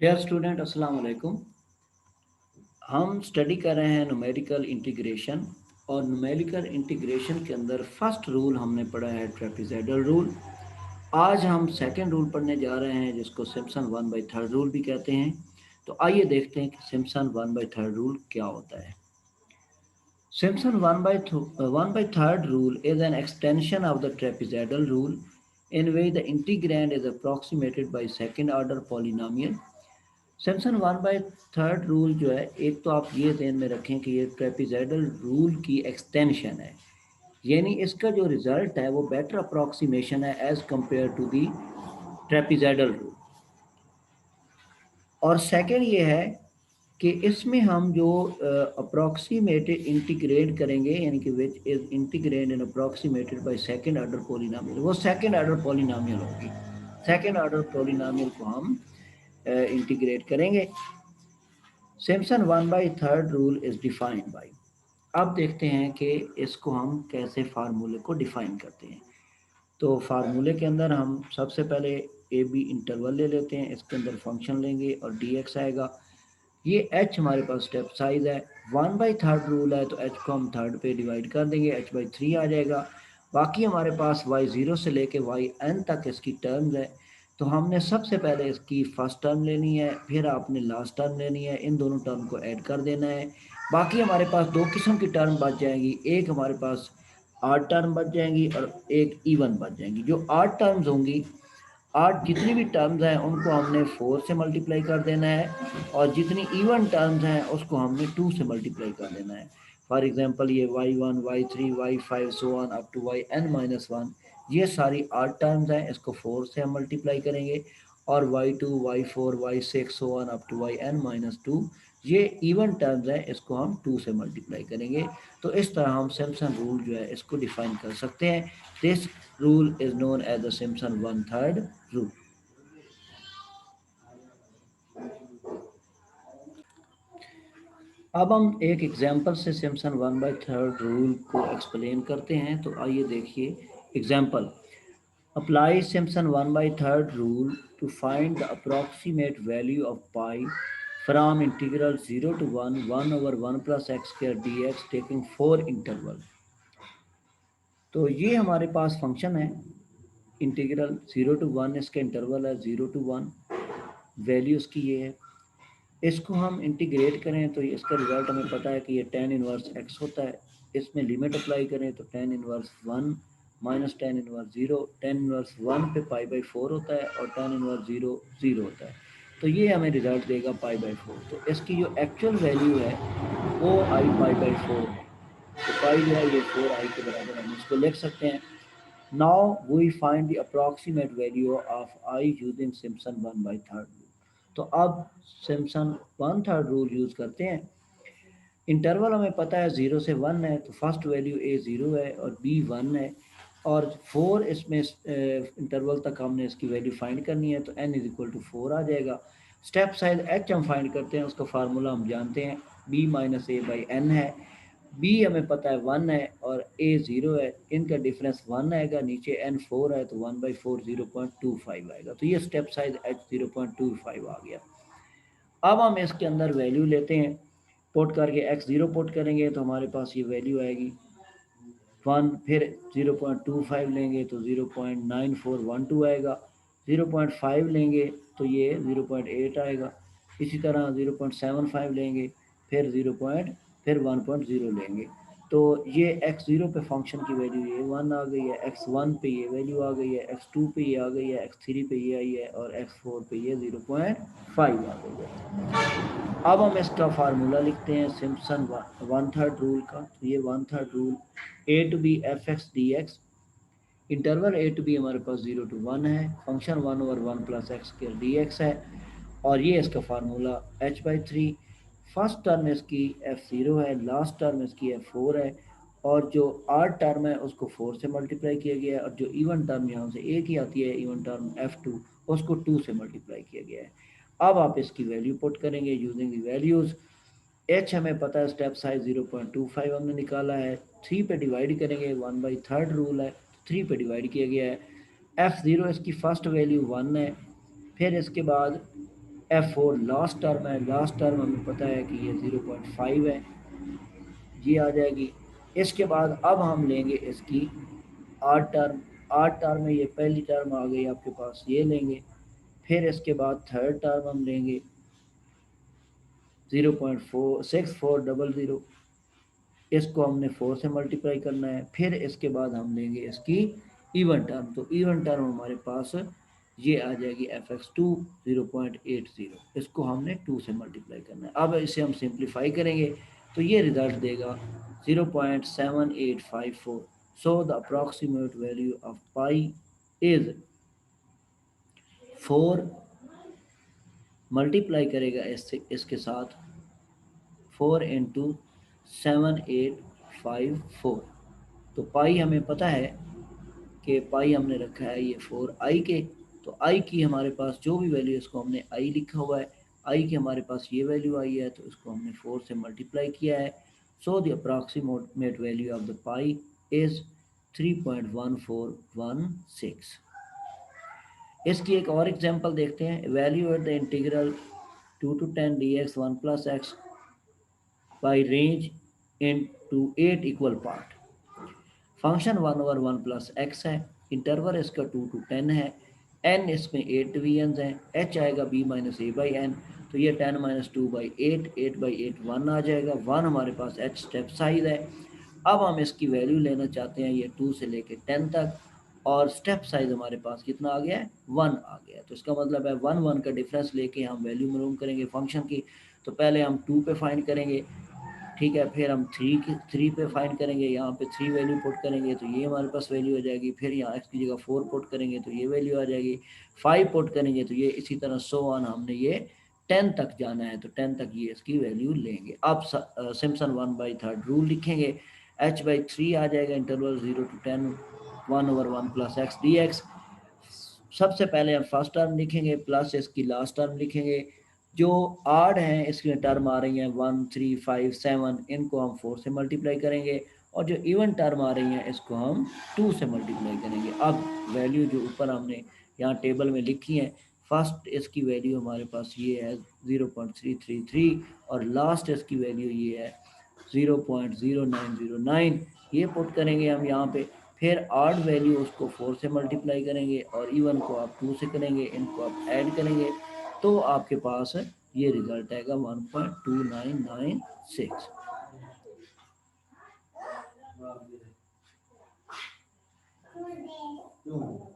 Dear student अस्सलाम वालेकुम। हम स्टडी कर रहे हैं न्यूमेरिकल इंटीग्रेशन और न्यूमेरिकल इंटीग्रेशन के अंदर फर्स्ट रूल हमने पढ़ा है ट्रेपेजॉइडल रूल। आज हम सेकंड रूल पढ़ने जा रहे हैं जिसको Simpson one by third rule भी कहते हैं। तो आइए देखते हैं कि Simpson one by third rule क्या होता है। Simpson one by third rule is an extension of the trapezoidal rule in which the integrand is approximated by second order polynomial। Simpson one by third rule जो है, एक तो आप ये ध्यान में रखें कि ये ट्रेपेजॉइडल रूल की एक्सटेंशन है, यानी इसका जो रिजल्ट है वो बेटर अप्रॉक्सीमेशन है as compared to the trapezoidal rule. और सेकंड ये है कि इसमें हम जो अप्रॉक्सीमेटेड इंटीग्रेट करेंगे, यानी कि which is integrate and approximated by second order polynomial, वो सेकंड ऑर्डर पॉलिनोमियल होगी। सेकंड ऑर्डर पॉलिनोमियल को हम इंटीग्रेट करेंगे। Simpson one by third rule is defined by. अब देखते हैं कि इसको हम कैसे फार्मूले को डिफाइन करते हैं। तो फार्मूले के अंदर हम सबसे पहले ए बी इंटरवल ले लेते हैं, इसके अंदर फंक्शन लेंगे और डी एक्स आएगा। ये एच हमारे पास स्टेप साइज है, वन बाई थर्ड रूल है तो एच को हम थर्ड पे डिवाइड कर देंगे, एच बाई थ्री आ जाएगा। बाकी हमारे पास वाई ज़ीरो से लेके वाई एन तक इसकी टर्म्स है। तो हमने सबसे पहले इसकी फर्स्ट टर्म लेनी है, फिर आपने लास्ट टर्म लेनी है, इन दोनों टर्म को ऐड कर देना है। बाकी हमारे पास दो किस्म की टर्म बच जाएंगी, एक हमारे पास आठ टर्म बच जाएंगी और एक इवन बच जाएंगी। जो आठ टर्म्स होंगी, आठ जितनी भी टर्म्स हैं उनको हमने फोर से मल्टीप्लाई कर देना है, और जितनी इवन टर्म्स हैं उसको हमने टू से मल्टीप्लाई कर देना है। फॉर एग्जांपल ये y one y three y five so on up to y n minus one, ये सारी आठ टर्म्स हैं, इसको फोर से हम मल्टीप्लाई करेंगे। और y two y four y six so on up to y n minus two, ये इवन टर्म्स हैं, इसको हम टू से मल्टीप्लाई करेंगे। तो इस तरह हम सिम्पसन रूल जो है इसको डिफाइन कर सकते हैं। This rule is known as the Simpson one third rule. अब हम एक एग्जांपल से Simpson one by third rule को एक्सप्लेन करते हैं। तो आइए देखिए example. Apply Simpson one by third rule to find the approximate value of pi from integral 0 to 1 1 over 1 plus x square dx taking four interval. तो ये हमारे पास function है इंटीग्रल 0 to 1, इसका इंटरवल है 0 to 1, वैल्यू उसकी ये है। इसको हम इंटीग्रेट करें तो इसका रिजल्ट हमें पता है कि ये टेन इनवर्स एक्स होता है। इसमें लिमिट अप्लाई करें तो tan inverse one minus tan inverse zero, tan inverse one पे पाई बाई फोर होता है और टेन इनवर्स ज़ीरो ज़ीरो होता है। तो ये हमें रिजल्ट देगा पाई बाई फोर। तो इसकी जो एक्चुअल वैल्यू है वो आई पाई बाई फोर है। तो पाई जो है ये फोर आई के बराबर हम इसको लिख सकते हैं। Now we find the approximate value of I using Simpson one by third rule. तो अब Simpson one third rule use करते हैं। इंटरवल हमें पता है 0 से 1 है, तो फर्स्ट वैल्यू ए 0 है और बी 1 है, और 4 इसमें इंटरवल तक हमने इसकी वैल्यू फाइंड करनी है, तो n इज इक्वल टू 4 आ जाएगा। स्टेप साइज h हम फाइंड करते हैं, उसका फार्मूला हम जानते हैं, b minus a by n है। b हमें पता है 1 है और a 0 है, इनका डिफरेंस 1 आएगा, नीचे n 4 है तो 1 बाई फोर 0.25 आएगा। तो ये स्टेप साइज h 0.25 आ गया। अब हम इसके अंदर वैल्यू लेते हैं, पुट करके एक्स ज़ीरो पुट करेंगे तो हमारे पास ये वैल्यू आएगी वन, फिर 0.25 लेंगे तो 0.9412 आएगा, 0.5 लेंगे तो ये 0.8 आएगा, इसी तरह 0.75 लेंगे, फिर 0 पॉइंट, फिर 1.0 लेंगे। तो ये एक्स ज़ीरो पे फंक्शन की वैल्यू ये वन आ गई है, एक्स वन पे ये वैल्यू आ गई है, एक्स टू पे ये आ गई है, एक्स थ्री पे ये आई है और एक्स फोर पे ये 0.5 आ गई है। अब हम इसका फार्मूला लिखते हैं सिम्पसन वन थर्ड रूल का। तो ये one third rule, a to b f x d x, interval a to b हमारे पास 0 to 1 है, function 1 over 1 plus x square d x है, और ये इसका formula h by three. First term इसकी एफ ज़ीरो है, लास्ट टर्म इसकी एफ फोर है, और जो आर टर्म है उसको फोर से मल्टीप्लाई किया गया है, और जो इवन टर्म यहाँ से एक ही आती है इवन टर्म एफ टू, उसको टू से मल्टीप्लाई किया गया है। अब आप इसकी वैल्यू पुट करेंगे यूजिंग दी वैल्यूज़। एच हमें पता है स्टेप साइज 0.25 हमने निकाला है, थ्री पे डिवाइड करेंगे, वन बाई थर्ड रूल है, थ्री पे डिवाइड किया गया है। एफ ज़ीरो इसकी फर्स्ट वैल्यू वन है, फिर इसके बाद F4 लास्ट टर्म है, लास्ट टर्म हमें पता है कि ये 0.5 है, ये आ जाएगी। इसके बाद अब हम लेंगे इसकी आठ टर्म, आठ टर्म में ये पहली टर्म आ गई आपके पास, ये लेंगे। फिर इसके बाद थर्ड टर्म हम लेंगे 0.6400, इसको हमने 4 से मल्टीप्लाई करना है। फिर इसके बाद हम लेंगे इसकी इवन टर्म, तो इवन टर्म हमारे पास ये आ जाएगी fx2 0.80, इसको हमने 2 से मल्टीप्लाई करना है। अब इसे हम सिंप्लीफाई करेंगे तो ये रिजल्ट देगा 0.7854। So the approximate value of pi is 4, multiply करेगा इससे, इसके साथ 4 इंटू 7854। तो पाई हमें पता है कि पाई हमने रखा है ये 4 i के, तो आई की हमारे पास जो भी वैल्यू है इसको हमने आई लिखा हुआ है, आई की हमारे पास ये वैल्यू आई है तो इसको हमने 4 से मल्टीप्लाई किया है। So the approximate value of the pi is 3.1416। इसकी एक और एग्जांपल देखते हैं। Valuate the integral 2 to 10 dx 1 plus x by range into 8 equal part। Function 1/1 + x है, इंटरवल इसका 2 to 10 है, n इसमें 8 डिवीजन हैं, h आएगा b - a/n, तो ये 10 - 2/8, 8/8 1 आ जाएगा, 1 हमारे पास h स्टेप साइज है। अब हम इसकी वैल्यू लेना चाहते हैं ये 2 से लेके 10 तक, और स्टेप साइज हमारे पास कितना आ गया है, 1 आ गया है। तो इसका मतलब है 1 1 का डिफरेंस लेके हम वैल्यू मालूम करेंगे फंक्शन की। तो पहले हम 2 पे फाइंड करेंगे, ठीक है, फिर हम 3 पे फाइंड करेंगे, यहाँ पे 3 वैल्यू पुट करेंगे तो ये हमारे पास वैल्यू आ जाएगी। फिर यहाँ x की जगह 4 पुट करेंगे तो ये वैल्यू आ जाएगी, 5 पुट करेंगे तो ये, इसी तरह सो ऑन हमने ये 10 तक जाना है तो 10 तक ये इसकी वैल्यू लेंगे। अब सिम्पसन 1/3 रूल लिखेंगे, h/3 आ जाएगा, इंटरवल 0 to 10 1/1 + x dx। सबसे पहले हम फर्स्ट टर्म लिखेंगे प्लस इसकी लास्ट टर्म लिखेंगे। जो आड हैं इसकी टर्म आ रही हैं 1 3 5 7, इनको हम 4 से मल्टीप्लाई करेंगे, और जो इवन टर्म आ रही हैं इसको हम 2 से मल्टीप्लाई करेंगे। अब वैल्यू जो ऊपर हमने यहाँ टेबल में लिखी है, फर्स्ट इसकी वैल्यू हमारे पास ये है 0.333, और लास्ट इसकी वैल्यू ये है 0.0909, ये पुट करेंगे हम यहाँ पे। फिर आड वैल्यू उसको 4 से मल्टीप्लाई करेंगे, और इवन को आप 2 से करेंगे, इनको आप ऐड करेंगे, तो आपके पास ये रिजल्ट आएगा 1.2996।